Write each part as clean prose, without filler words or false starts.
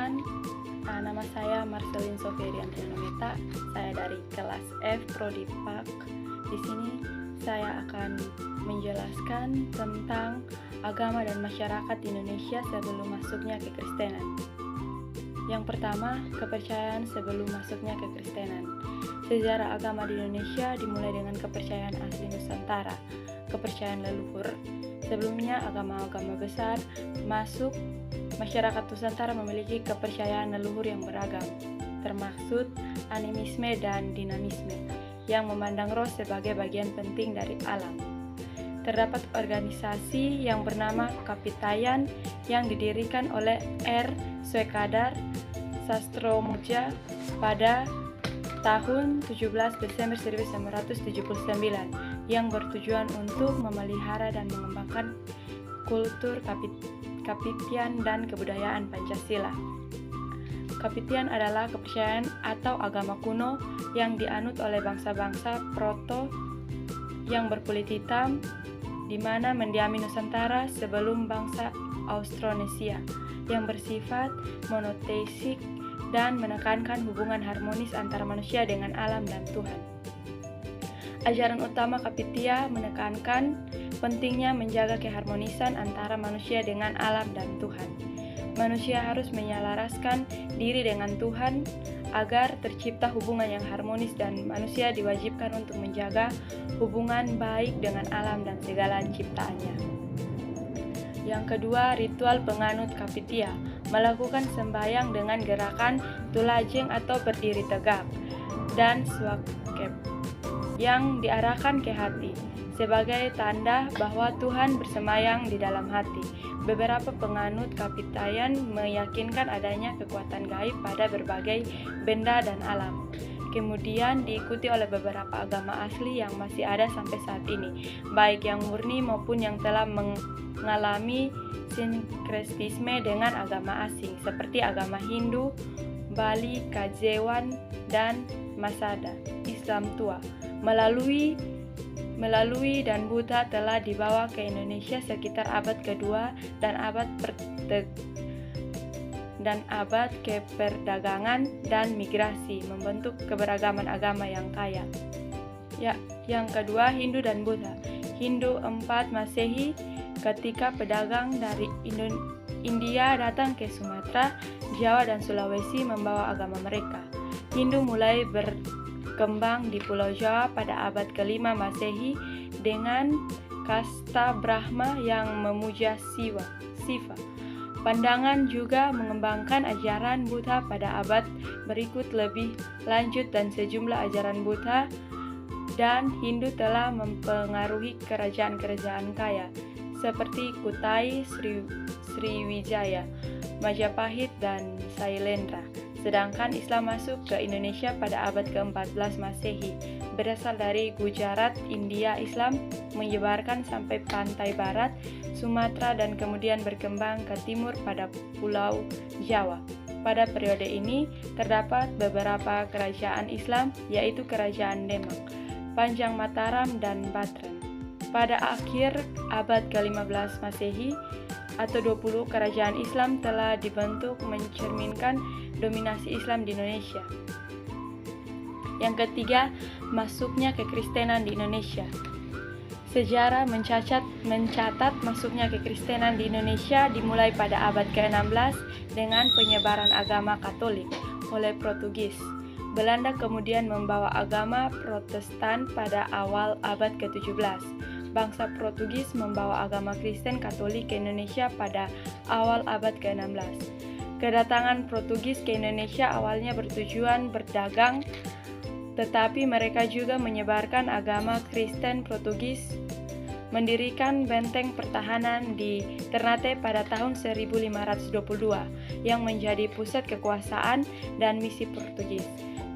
Perkenalkan, nama saya Marcelin Soferian Trinometa. Saya dari kelas F Prodi PAK. Di sini saya akan menjelaskan tentang agama dan masyarakat Indonesia sebelum masuknya ke Kristenan. Yang pertama, kepercayaan sebelum masuknya ke Kristenan. Sejarah agama di Indonesia dimulai dengan kepercayaan asli Nusantara, kepercayaan leluhur. Sebelumnya agama-agama besar masuk, masyarakat Nusantara memiliki kepercayaan leluhur yang beragam, termaksud animisme dan dinamisme, yang memandang roh sebagai bagian penting dari alam. Terdapat organisasi yang bernama Kapitayan yang didirikan oleh R. Swekadar Sastromuja pada tahun 17 Desember 1979 yang bertujuan untuk memelihara dan mengembangkan kultur Kapitian dan kebudayaan Pancasila. Kapitian adalah kepercayaan atau agama kuno yang dianut oleh bangsa-bangsa proto yang berkulit hitam di mana mendiami Nusantara sebelum bangsa Austronesia yang bersifat monoteisik dan menekankan hubungan harmonis antara manusia dengan alam dan Tuhan. Ajaran utama Kapitia menekankan pentingnya menjaga keharmonisan antara manusia dengan alam dan Tuhan. Manusia harus menyelaraskan diri dengan Tuhan agar tercipta hubungan yang harmonis dan manusia diwajibkan untuk menjaga hubungan baik dengan alam dan segala ciptaannya. Yang kedua, ritual penganut Kapitia, melakukan sembahyang dengan gerakan tulajeng atau berdiri tegak dan swakep yang diarahkan ke hati sebagai tanda bahwa Tuhan bersemayam di dalam hati. Beberapa penganut Kapitayan meyakinkan adanya kekuatan gaib pada berbagai benda dan alam. Kemudian diikuti oleh beberapa agama asli yang masih ada sampai saat ini, baik yang murni maupun yang telah mengalami sinkretisme dengan agama asing, seperti agama Hindu, Bali, Kajewan, dan Masada, Islam tua. Melalui dan Buddha telah dibawa ke Indonesia sekitar abad kedua dan abad keperdagangan dan migrasi membentuk keberagaman agama yang kaya. Yang kedua, Hindu dan Buddha. Hindu 4 Masehi, ketika pedagang dari India datang ke Sumatera, Jawa dan Sulawesi membawa agama mereka. Hindu mulai berkembang di Pulau Jawa pada abad ke-5 Masehi dengan kasta Brahma yang memuja Siva. Pandangan juga mengembangkan ajaran Buddha pada abad berikut lebih lanjut dan sejumlah ajaran Buddha dan Hindu telah mempengaruhi kerajaan-kerajaan kaya seperti Kutai, Sriwijaya, Majapahit, dan Sailendra. Sedangkan Islam masuk ke Indonesia pada abad ke-14 Masehi. Berasal dari Gujarat, India, Islam menyebarkan sampai pantai barat Sumatera dan kemudian berkembang ke timur pada Pulau Jawa. Pada periode ini terdapat beberapa kerajaan Islam, yaitu Kerajaan Demak, Panjang Mataram, dan Batren. Pada akhir abad ke-15 Masehi atau 20, kerajaan Islam telah dibentuk mencerminkan dominasi Islam di Indonesia. Yang ketiga, masuknya kekristenan di Indonesia. Sejarah mencatat masuknya kekristenan di Indonesia dimulai pada abad ke-16 dengan penyebaran agama Katolik oleh Portugis. Belanda kemudian membawa agama Protestan pada awal abad ke-17. Bangsa Portugis membawa agama Kristen Katolik ke Indonesia pada awal abad ke-16. Kedatangan Portugis ke Indonesia awalnya bertujuan berdagang, tetapi mereka juga menyebarkan agama Kristen Portugis, mendirikan benteng pertahanan di Ternate pada tahun 1522 yang menjadi pusat kekuasaan dan misi Portugis.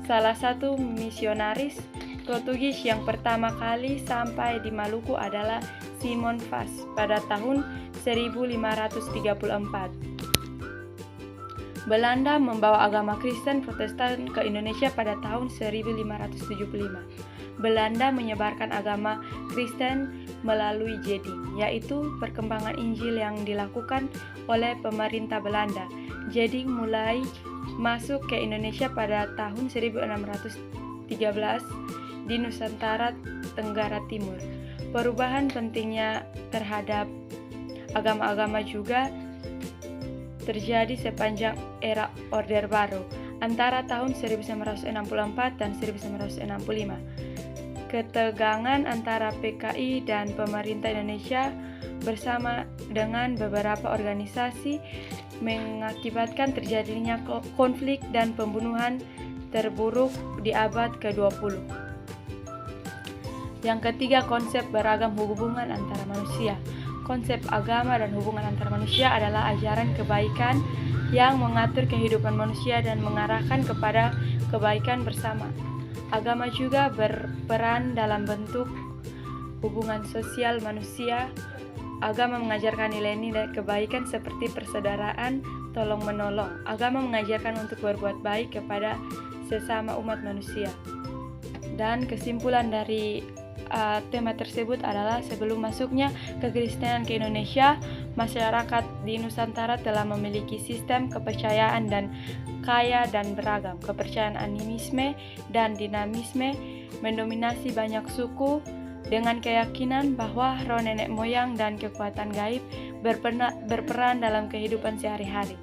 Salah satu misionaris Portugis yang pertama kali sampai di Maluku adalah Simon Vaz pada tahun 1534. Belanda membawa agama Kristen Protestan ke Indonesia pada tahun 1575. Belanda menyebarkan agama Kristen melalui jeding, yaitu perkembangan Injil yang dilakukan oleh pemerintah Belanda. jadi mulai masuk ke Indonesia pada tahun 1613 di Nusantara Tenggara Timur. Perubahan pentingnya terhadap agama-agama juga terjadi sepanjang era Orde Baru antara tahun 1964 dan 1965. Ketegangan antara PKI dan pemerintah Indonesia bersama dengan beberapa organisasi mengakibatkan terjadinya konflik dan pembunuhan terburuk di abad ke-20. Yang ketiga, konsep beragam hubungan antara manusia. Konsep agama dan hubungan antar manusia adalah ajaran kebaikan yang mengatur kehidupan manusia dan mengarahkan kepada kebaikan bersama. Agama juga berperan dalam bentuk hubungan sosial manusia. Agama mengajarkan nilai-nilai kebaikan seperti persaudaraan, tolong-menolong. Agama mengajarkan untuk berbuat baik kepada sesama umat manusia. Dan kesimpulan dari tema tersebut adalah sebelum masuknya kekristenan ke Indonesia, masyarakat di Nusantara telah memiliki sistem kepercayaan dan kaya dan beragam. Kepercayaan animisme dan dinamisme mendominasi banyak suku dengan keyakinan bahwa roh nenek moyang dan kekuatan gaib berperan dalam kehidupan sehari-hari.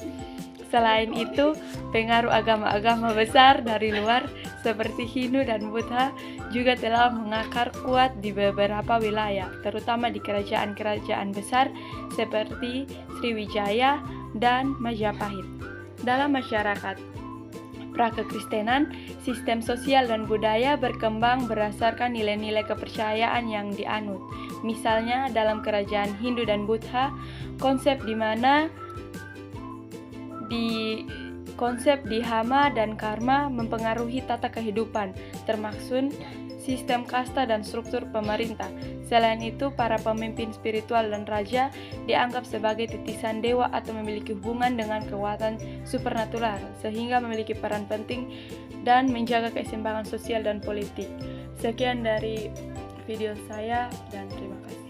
Selain itu, pengaruh agama-agama besar dari luar seperti Hindu dan Buddha juga telah mengakar kuat di beberapa wilayah, terutama di kerajaan-kerajaan besar seperti Sriwijaya dan Majapahit. Dalam masyarakat prakekristenan, sistem sosial dan budaya berkembang berdasarkan nilai-nilai kepercayaan yang dianut. Misalnya, dalam kerajaan Hindu dan Buddha, konsep dhamma dan karma mempengaruhi tata kehidupan, termasuk sistem kasta dan struktur pemerintah. Selain itu, para pemimpin spiritual dan raja dianggap sebagai titisan dewa atau memiliki hubungan dengan kekuatan supernatural, sehingga memiliki peran penting dan menjaga keseimbangan sosial dan politik. Sekian dari video saya dan terima kasih.